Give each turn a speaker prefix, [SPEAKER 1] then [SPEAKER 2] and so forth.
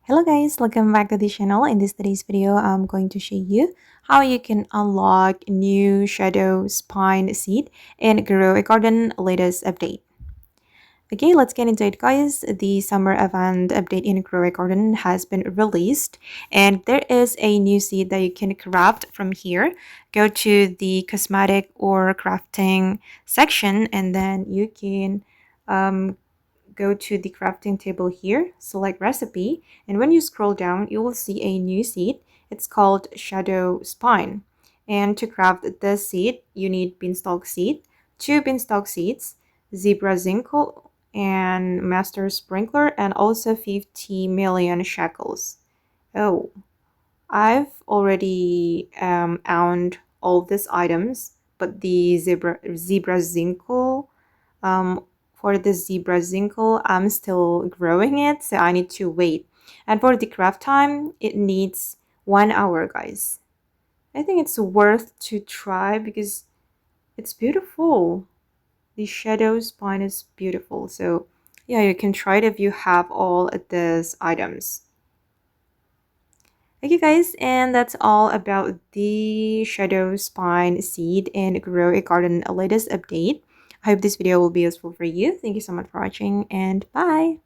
[SPEAKER 1] Hello guys, welcome back to the channel. In today's video, I'm going to show you how you can unlock new shadow spine seed and grow a garden latest update. Okay, let's get into it guys. The summer event update in Grow a Garden has been released and there is a new seed that you can craft from here. Go to the cosmetic or crafting section and then you can go to the crafting table here, select recipe, and when you scroll down, you will see a new seed. It's called Shadow Spine. And to craft this seed, you need beanstalk seed, 2 beanstalk seeds, zebra zincle, and master sprinkler, and also 50 million shackles. Oh, I've already owned all these items, but the zebra zincle um, for the zebra zincle, I'm still growing it, so I need to wait. And for the craft time, it needs 1 hour, guys. I think it's worth to try because it's beautiful. The shadow spine is beautiful. So yeah, you can try it if you have all of these items. Okay guys, and that's all about the shadow spine seed and grow a garden latest update. I hope this video will be useful for you. Thank you so much for watching and bye.